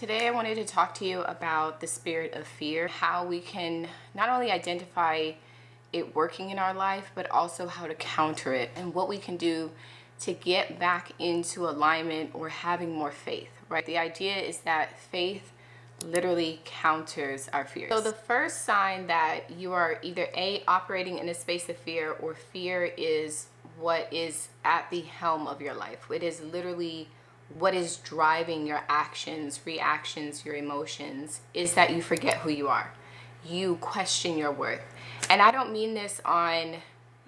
Today I wanted to talk to you about the spirit of fear, how we can not only identify it working in our life, but also how to counter it and what we can do to get back into alignment or having more faith, right? The idea is that faith literally counters our fears. So the first sign that you are either operating in a space of fear, or fear is what is at the helm of your life. It is literally what is driving your actions, reactions, your emotions, is that you forget who you are. You question your worth. And I don't mean this on,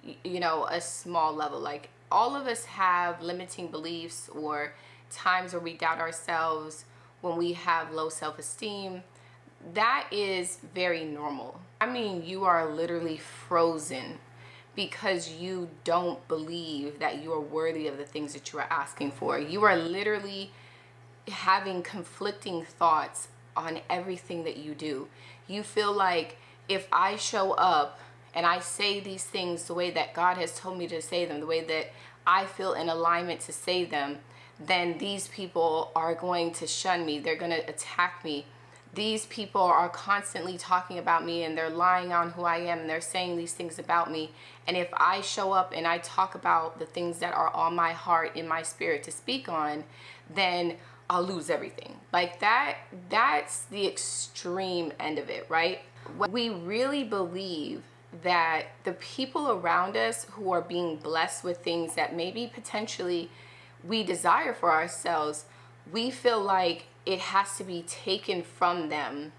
a small level. Like, all of us have limiting beliefs or times where we doubt ourselves, when we have low self-esteem. That is very normal. I mean, you are literally frozen because you don't believe that you are worthy of the things that you are asking for. You are literally having conflicting thoughts on everything that you do. You feel like, if I show up and I say these things the way that God has told me to say them, the way that I feel in alignment to say them, then these people are going to shun me. They're going to attack me. These people are constantly talking about me, and they're lying on who I am, and they're saying these things about me. And if I show up and I talk about the things that are on my heart, in my spirit to speak on, then I'll lose everything. Like that's the extreme end of it, right? We really believe that the people around us who are being blessed with things that maybe potentially we desire for ourselves, we feel like it has to be taken from them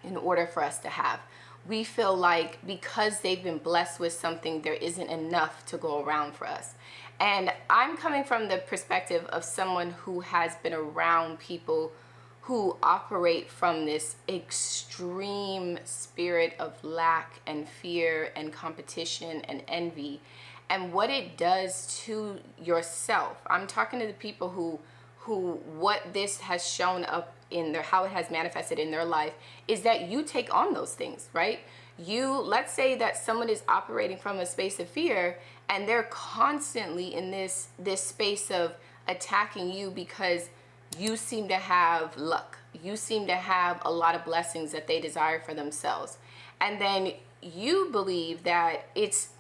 in order for us to have. We feel like because they've been blessed with something, there isn't enough to go around for us. And I'm coming from the perspective of someone who has been around people who operate from this extreme spirit of lack and fear and competition and envy, and what it does to yourself. I'm talking to the people who what this has shown up in their, how it has manifested in their life, is that you take on those things, right? Let's say that someone is operating from a space of fear, and they're constantly in this space of attacking you because you seem to have luck. You seem to have a lot of blessings that they desire for themselves. And then you believe that it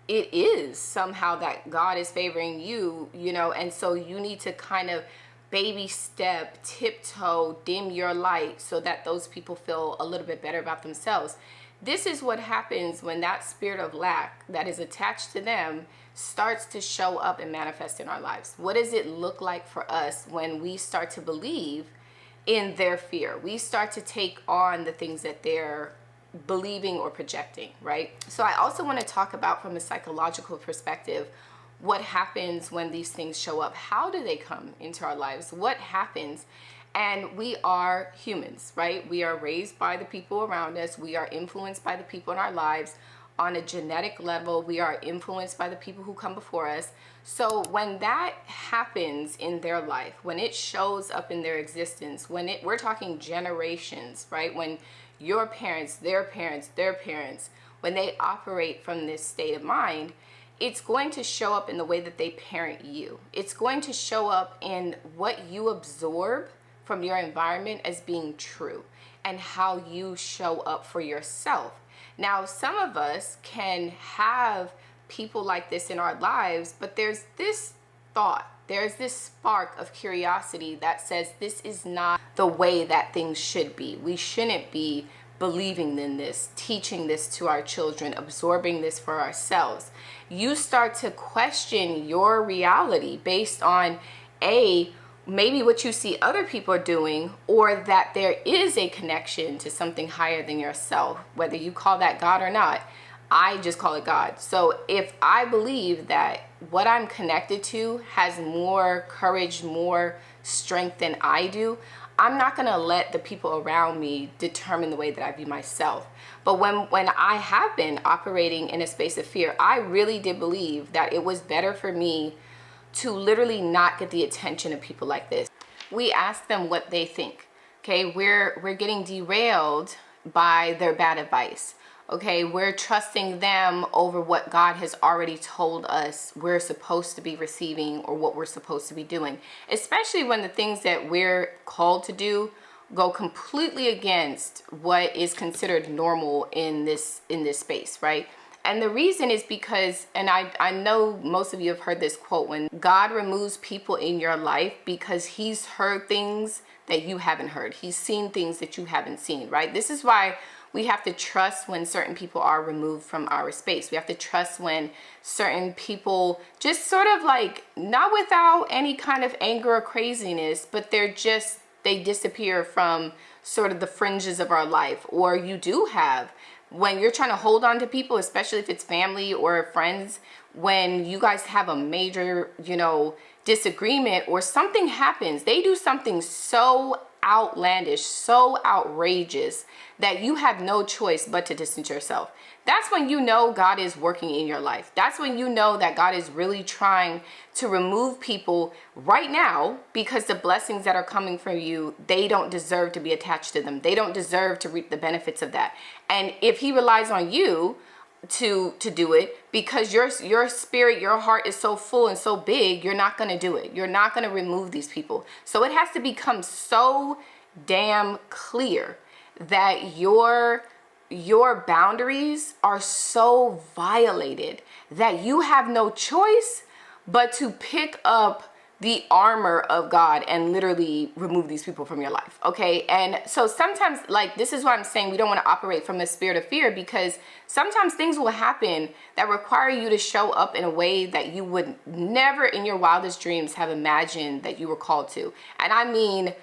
is somehow that God is favoring you, and so you need to kind of baby step, tiptoe, dim your light so that those people feel a little bit better about themselves. This is what happens when that spirit of lack that is attached to them starts to show up and manifest in our lives. What does it look like for us when we start to believe in their fear? We start to take on the things that they're believing or projecting, right? So I also want to talk about, from a psychological perspective, what happens when these things show up. How do they come into our lives? What happens? And we are humans, right? We are raised by the people around us. We are influenced by the people in our lives. On a genetic level, we are influenced by the people who come before us. So when that happens in their life, when it shows up in their existence, we're talking generations, right? When your parents, their parents, their parents, when they operate from this state of mind, it's going to show up in the way that they parent you. It's going to show up in what you absorb from your environment as being true, and how you show up for yourself. Now, some of us can have people like this in our lives, but there's this thought, there's this spark of curiosity that says this is not the way that things should be. We shouldn't be believing in this, teaching this to our children, absorbing this for ourselves. You start to question your reality based on maybe what you see other people are doing, or that there is a connection to something higher than yourself, whether you call that God or not. I just call it God. So if I believe that what I'm connected to has more courage, more strength than I do, I'm not going to let the people around me determine the way that I view myself. But when I have been operating in a space of fear, I really did believe that it was better for me to literally not get the attention of people like this. We ask them what they think. Okay, we're getting derailed by their bad advice. Okay, we're trusting them over what God has already told us we're supposed to be receiving or what we're supposed to be doing, especially when the things that we're called to do go completely against what is considered normal in this space, right? And the reason is because, and I know most of you have heard this quote, when God removes people in your life because he's heard things that you haven't heard. He's seen things that you haven't seen, right? This is why we have to trust when certain people are removed from our space. We have to trust when certain people just sort of like, not without any kind of anger or craziness, but they disappear from sort of the fringes of our life. Or you do have, when you're trying to hold on to people, especially if it's family or friends, when you guys have a major, disagreement or something happens, they do something so outlandish, so outrageous that you have no choice but to distance yourself. That's when you know God is working in your life. That's when you know that God is really trying to remove people right now, because the blessings that are coming from you, they don't deserve to be attached to them. They don't deserve to reap the benefits of that. And if he relies on you to do it, because your spirit, your heart is so full and so big, you're not going to do it. You're not going to remove these people. So it has to become so damn clear that your boundaries are so violated that you have no choice but to pick up the armor of God and literally remove these people from your life, okay? And so sometimes, like, this is why I'm saying we don't want to operate from a spirit of fear, because sometimes things will happen that require you to show up in a way that you would never in your wildest dreams have imagined that you were called to. And I mean,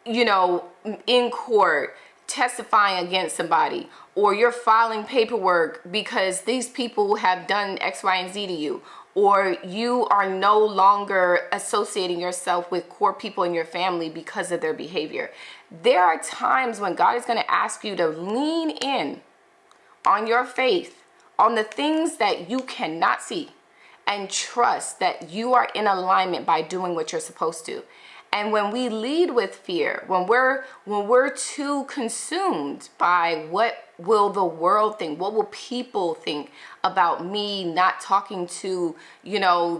in court, testifying against somebody, or you're filing paperwork because these people have done X, Y, and Z to you, or you are no longer associating yourself with core people in your family because of their behavior. There are times when God is going to ask you to lean in on your faith, on the things that you cannot see, and trust that you are in alignment by doing what you're supposed to. And when we lead with fear, when we're too consumed by what will the world think, what will people think about me not talking to,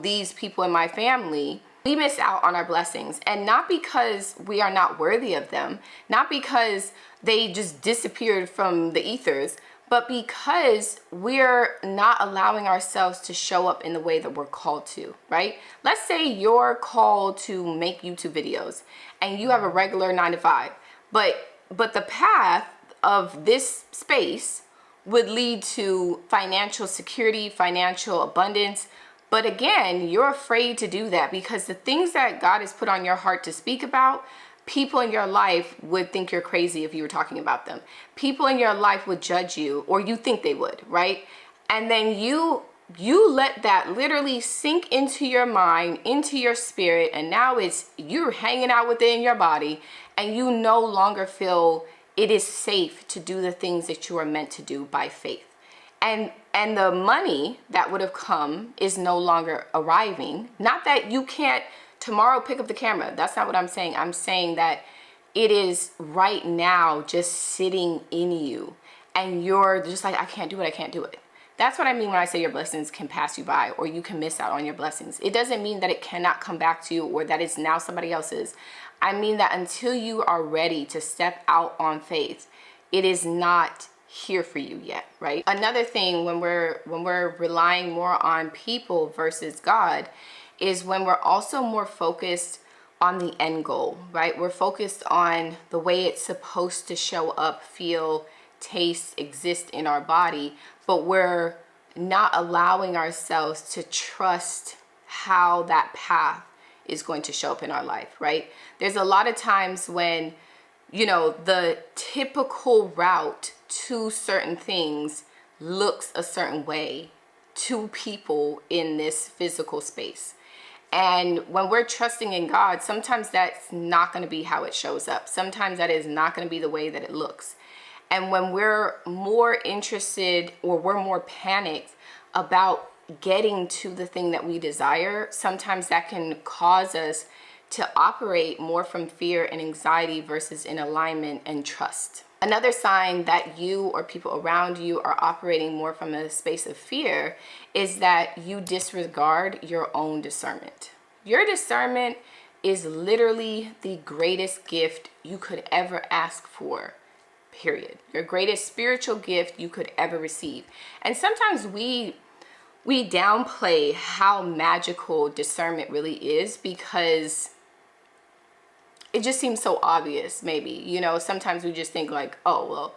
these people in my family, we miss out on our blessings. And not because we are not worthy of them, not because they just disappeared from the ethers, but because we're not allowing ourselves to show up in the way that we're called to, right? Let's say you're called to make YouTube videos and you have a regular 9-to-5, but the path of this space would lead to financial security, financial abundance. But again, you're afraid to do that because the things that God has put on your heart to speak about, people in your life would think you're crazy if you were talking about them. People in your life would judge you, or you think they would, right? And then you let that literally sink into your mind, into your spirit, and now you're hanging out within your body, and you no longer feel it is safe to do the things that you are meant to do by faith. And the money that would have come is no longer arriving. Not that you can't tomorrow pick up the camera. That's not what I'm saying. I'm saying that it is right now just sitting in you, and you're just like, I can't do it. That's what I mean when I say your blessings can pass you by, or you can miss out on your blessings. It doesn't mean that it cannot come back to you or that it's now somebody else's. I mean that until you are ready to step out on faith, it is not here for you yet, right? Another thing when we're relying more on people versus God is when we're also more focused on the end goal, right? We're focused on the way it's supposed to show up, feel, taste, exist in our body, but we're not allowing ourselves to trust how that path is going to show up in our life, right? There's a lot of times when, the typical route to certain things looks a certain way to people in this physical space. And when we're trusting in God, sometimes that's not going to be how it shows up. Sometimes that is not going to be the way that it looks. And when we're more interested, or we're more panicked about getting to the thing that we desire, sometimes that can cause us to operate more from fear and anxiety versus in alignment and trust. Another sign that you or people around you are operating more from a space of fear is that you disregard your own discernment. Your discernment is literally the greatest gift you could ever ask for, period. Your greatest spiritual gift you could ever receive. And sometimes we downplay how magical discernment really is because it just seems so obvious. Maybe, you know, sometimes we just think like, oh, well,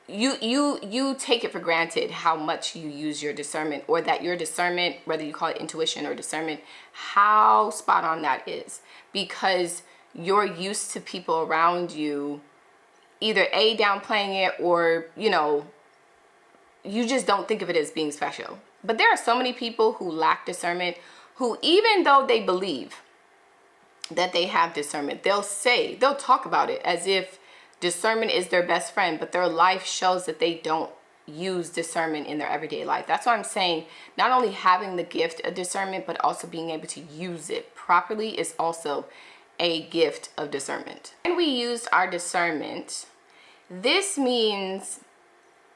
you take it for granted how much you use your discernment, or that your discernment, whether you call it intuition or discernment, how spot on that is, because you're used to people around you either A, downplaying it, or, you know, you just don't think of it as being special. But there are so many people who lack discernment, who, even though they believe that they have discernment, they'll talk about it as if discernment is their best friend, but their life shows that they don't use discernment in their everyday life. That's why I'm saying not only having the gift of discernment, but also being able to use it properly is also a gift of discernment. When we use our discernment, this means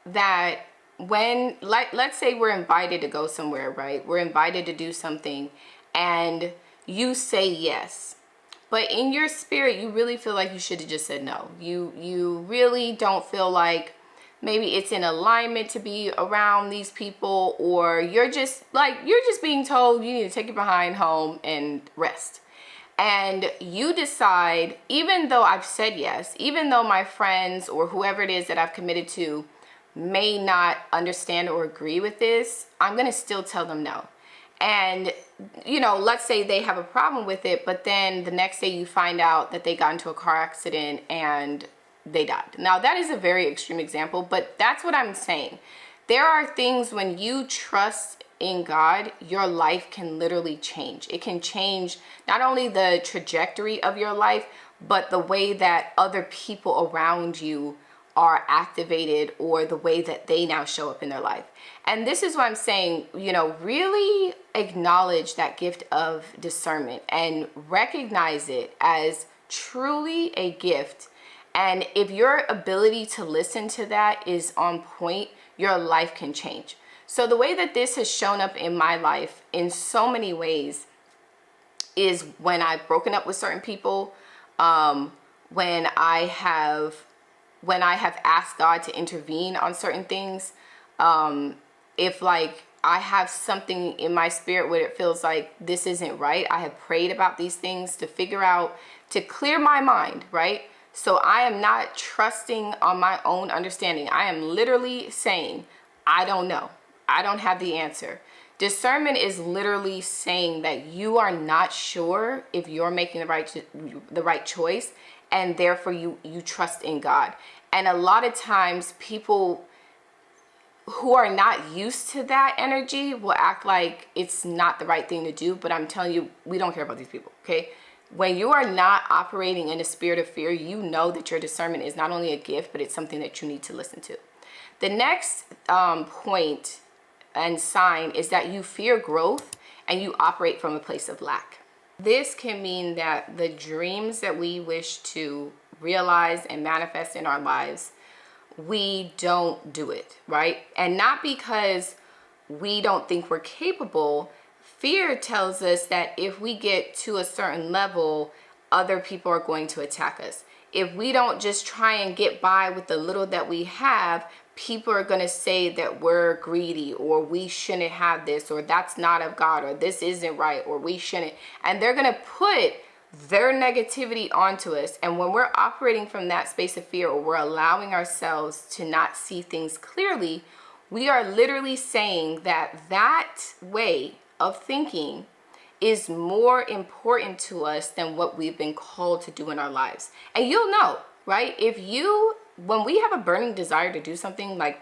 that when, let's say we're invited to go somewhere, right? We're invited to do something and you say yes, but in your spirit, you really feel like you should have just said no. You really don't feel like maybe it's in alignment to be around these people, or you're just being told you need to take your behind home and rest. And you decide, even though I've said yes, even though my friends or whoever it is that I've committed to may not understand or agree with this, I'm going to still tell them no. And, you know, let's say they have a problem with it, but then the next day you find out that they got into a car accident and they died. Now, that is a very extreme example, but that's what I'm saying. There are things when you trust in God, your life can literally change. It can change not only the trajectory of your life, but the way that other people around you are activated, or the way that they now show up in their life. And this is what I'm saying, you know, really acknowledge that gift of discernment and recognize it as truly a gift. And if your ability to listen to that is on point, your life can change. So the way that this has shown up in my life in so many ways is when I've broken up with certain people, when I have asked God to intervene on certain things, if like I have something in my spirit where it feels like this isn't right, I have prayed about these things to figure out, to clear my mind, right? So I am not trusting on my own understanding. I am literally saying, I don't know. I don't have the answer. Discernment is literally saying that you are not sure if you're making the right choice, and therefore you trust in God. And a lot of times people who are not used to that energy will act like it's not the right thing to do, but I'm telling you, we don't care about these people, okay? When you are not operating in a spirit of fear, you know that your discernment is not only a gift, but it's something that you need to listen to. The next point and sign is that you fear growth and you operate from a place of lack. This can mean that the dreams that we wish to realize and manifest in our lives, we don't do it, right? And not because we don't think we're capable. Fear tells us that if we get to a certain level, other people are going to attack us. If we don't just try and get by with the little that we have, people are going to say that we're greedy, or we shouldn't have this, or that's not of God, or this isn't right, or we shouldn't. And they're going to put their negativity onto us. And when we're operating from that space of fear, or we're allowing ourselves to not see things clearly, we are literally saying that that way of thinking is more important to us than what we've been called to do in our lives. And you'll know, right? When we have a burning desire to do something, like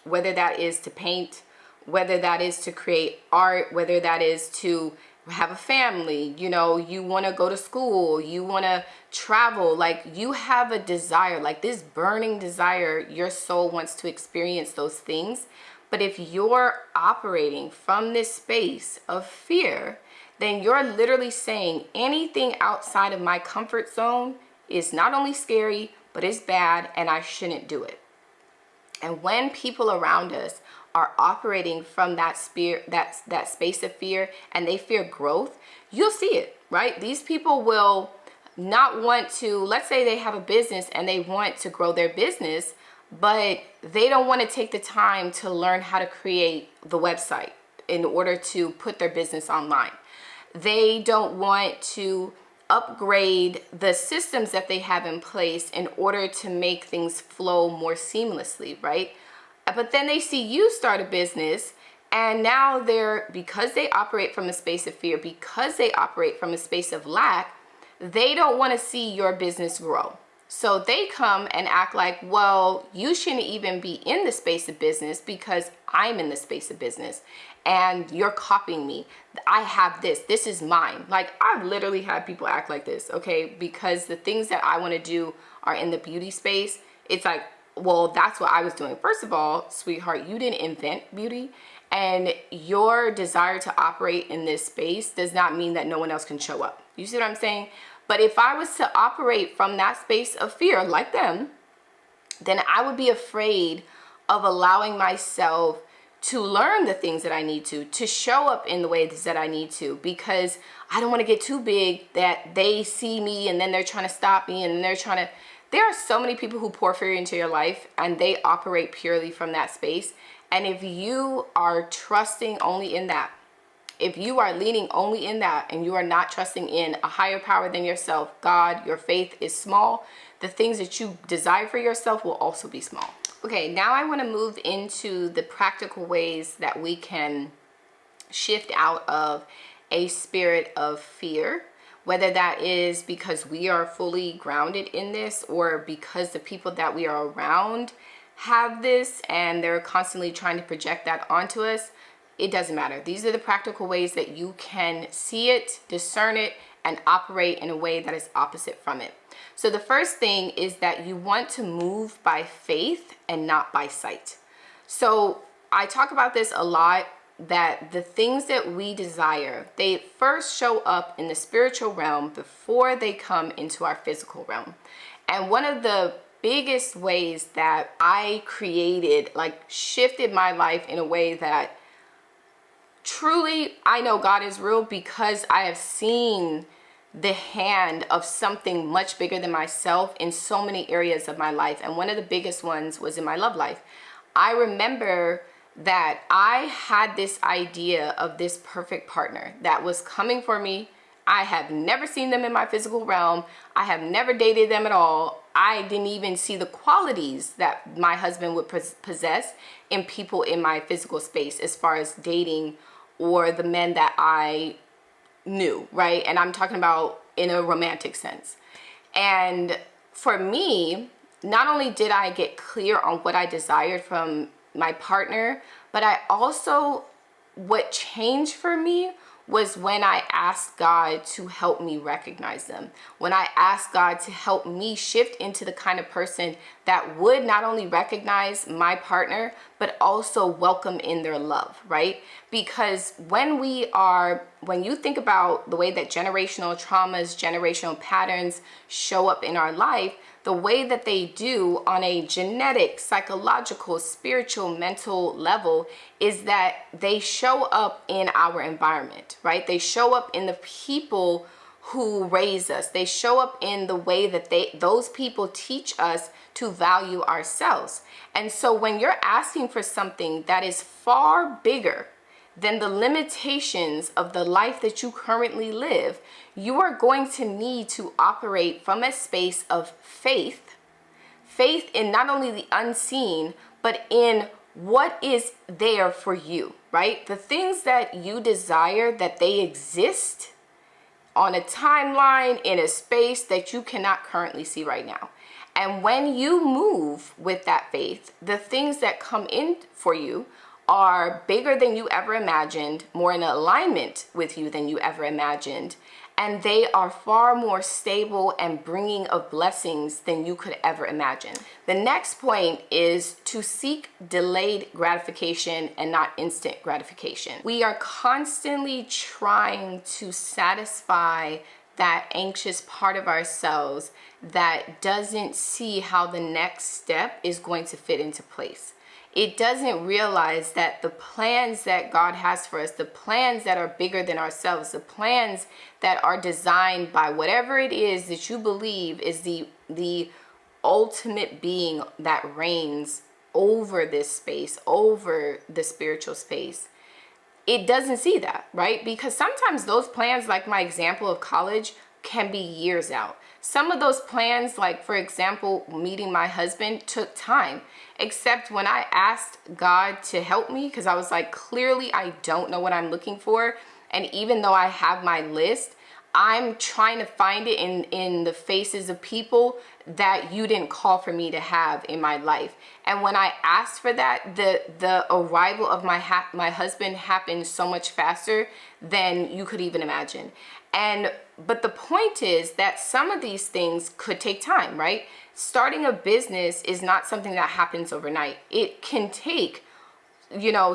whether that is to paint, whether that is to create art, whether that is to have a family, you know, you want to go to school, you want to travel, like you have a desire, like this burning desire, your soul wants to experience those things. But if you're operating from this space of fear, then you're literally saying anything outside of my comfort zone is not only scary, but it's bad and I shouldn't do it. And when people around us are operating from that space of fear, and they fear growth, you'll see it, right? These people will not want to, let's say they have a business and they want to grow their business, but they don't want to take the time to learn how to create the website in order to put their business online. They don't want to upgrade the systems that they have in place in order to make things flow more seamlessly, right? But then they see you start a business, and now because they operate from a space of fear, because they operate from a space of lack, they don't want to see your business grow. So they come and act like, well, you shouldn't even be in the space of business because I'm in the space of business and you're copying me. I have this. This is mine. Like, I've literally had people act like this, okay? Because the things that I want to do are in the beauty space. It's like, well, that's what I was doing. First of all, sweetheart, you didn't invent beauty. And your desire to operate in this space does not mean that no one else can show up. You see what I'm saying? But if I was to operate from that space of fear like them, then I would be afraid of allowing myself to learn the things that I need to show up in the ways that I need to, because I don't want to get too big that they see me and then they're trying to stop me and there are so many people who pour fear into your life and they operate purely from that space. And if you are trusting only in that, if you are leaning only in that and you are not trusting in a higher power than yourself, God, your faith is small, the things that you desire for yourself will also be small. Okay, now I want to move into the practical ways that we can shift out of a spirit of fear, whether that is because we are fully grounded in this or because the people that we are around have this and they're constantly trying to project that onto us. It doesn't matter. These are the practical ways that you can see it, discern it, and operate in a way that is opposite from it. So the first thing is that you want to move by faith and not by sight. So I talk about this a lot, that the things that we desire, they first show up in the spiritual realm before they come into our physical realm. And one of the biggest ways that I shifted my life in a way that truly I know God is real, because I have seen the hand of something much bigger than myself in so many areas of my life. And one of the biggest ones was in my love life. I remember that I had this idea of this perfect partner that was coming for me. I have never seen them in my physical realm. I have never dated them at all. I didn't even see the qualities that my husband would possess in people in my physical space as far as dating or the men that I knew, right? And I'm talking about in a romantic sense. And for me, not only did I get clear on what I desired from my partner, but what changed for me was when I asked God to help me recognize them. When I asked God to help me shift into the kind of person that would not only recognize my partner, but also welcome in their love, right? Because when you think about the way that generational traumas, generational patterns show up in our life, the way that they do on a genetic, psychological, spiritual, mental level is that they show up in our environment, right? They show up in the people who raise us. They show up in the way that those people teach us to value ourselves. And so when you're asking for something that is far bigger than the limitations of the life that you currently live, you are going to need to operate from a space of faith in not only the unseen, but in what is there for you, right? The things that you desire, that they exist on a timeline, in a space that you cannot currently see right now. And when you move with that faith, the things that come in for you are bigger than you ever imagined, more in alignment with you than you ever imagined, and they are far more stable and bringing of blessings than you could ever imagine. The next point is to seek delayed gratification and not instant gratification. We are constantly trying to satisfy that anxious part of ourselves that doesn't see how the next step is going to fit into place. It doesn't realize that the plans that God has for us, the plans that are bigger than ourselves, the plans that are designed by whatever it is that you believe is the ultimate being that reigns over this space, over the spiritual space, it doesn't see that, right? Because sometimes those plans, like my example of college, can be years out. Some of those plans, like for example, meeting my husband, took time. Except when I asked God to help me, because I was like, clearly I don't know what I'm looking for. And even though I have my list, I'm trying to find it in the faces of people that you didn't call for me to have in my life. And when I asked for that, the arrival of my husband happened so much faster than you could even imagine. But the point is that some of these things could take time, right? Starting a business is not something that happens overnight. It can take,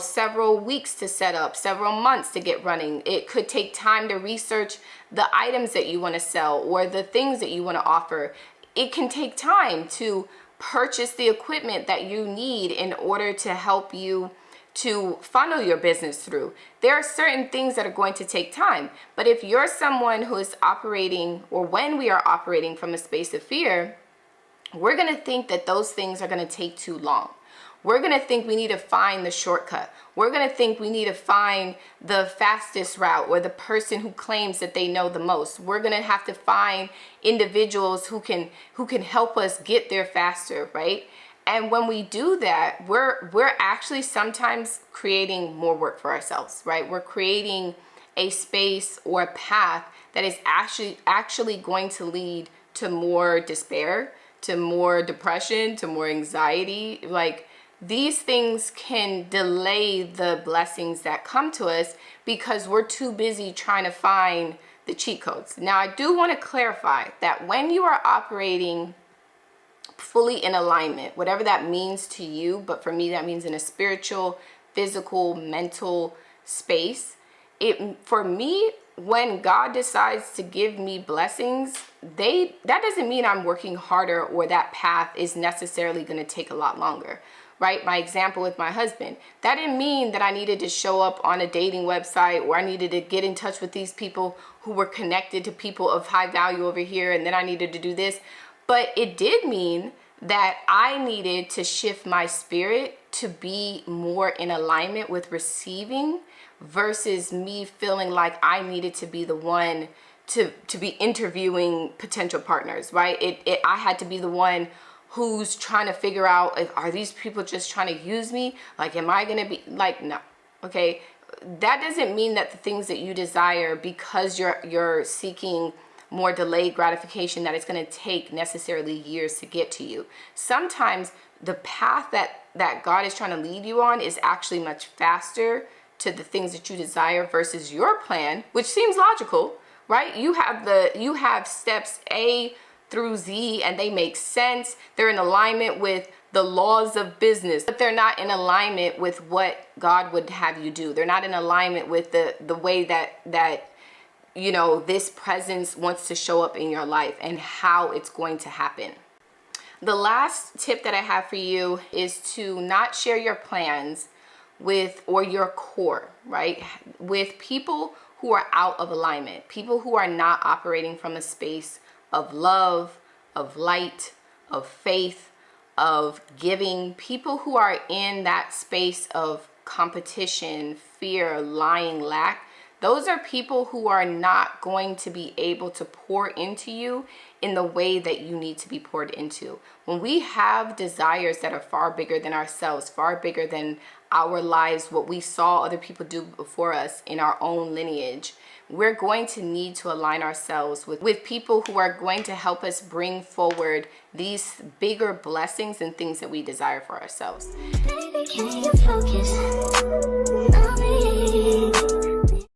several weeks to set up, several months to get running. It could take time to research the items that you want to sell or the things that you want to offer. It can take time to purchase the equipment that you need in order to help you to funnel your business through. There are certain things that are going to take time. But if you're someone who is operating, or when we are operating from a space of fear, we're going to think that those things are going to take too long. We're going to think we need to find the shortcut. We're going to think we need to find the fastest route or the person who claims that they know the most. We're going to have to find individuals who can help us get there faster, right? And when we do that, we're actually sometimes creating more work for ourselves, right? We're creating a space or a path that is actually going to lead to more despair, to more depression, to more anxiety. Like, these things can delay the blessings that come to us because we're too busy trying to find the cheat codes. Now, I do want to clarify that when you are operating fully in alignment, whatever that means to you, but for me that means in a spiritual, physical, mental space, for me, when God decides to give me blessings, that doesn't mean I'm working harder or that path is necessarily going to take a lot longer, right? My example with my husband, that didn't mean that I needed to show up on a dating website or I needed to get in touch with these people who were connected to people of high value over here, and then I needed to do this. But it did mean that I needed to shift my spirit to be more in alignment with receiving versus me feeling like I needed to be the one to be interviewing potential partners, right? I had to be the one who's trying to figure out, are these people just trying to use me? Like, am I going to be like, no, okay? That doesn't mean that the things that you desire, because you're seeking more delayed gratification, that it's going to take necessarily years to get to you. Sometimes the path that God is trying to lead you on is actually much faster to the things that you desire versus your plan, which seems logical, right? You have steps A through Z and they make sense. They're in alignment with the laws of business, but they're not in alignment with what God would have you do. They're not in alignment with the way that this presence wants to show up in your life and how it's going to happen. The last tip that I have for you is to not share your plans or your core, right? With people who are out of alignment, people who are not operating from a space of love, of light, of faith, of giving, people who are in that space of competition, fear, lying, lack. those are people who are not going to be able to pour into you in the way that you need to be poured into. When we have desires that are far bigger than ourselves, far bigger than our lives, what we saw other people do before us in our own lineage, we're going to need to align ourselves with people who are going to help us bring forward these bigger blessings and things that we desire for ourselves. Baby, can you focus on me?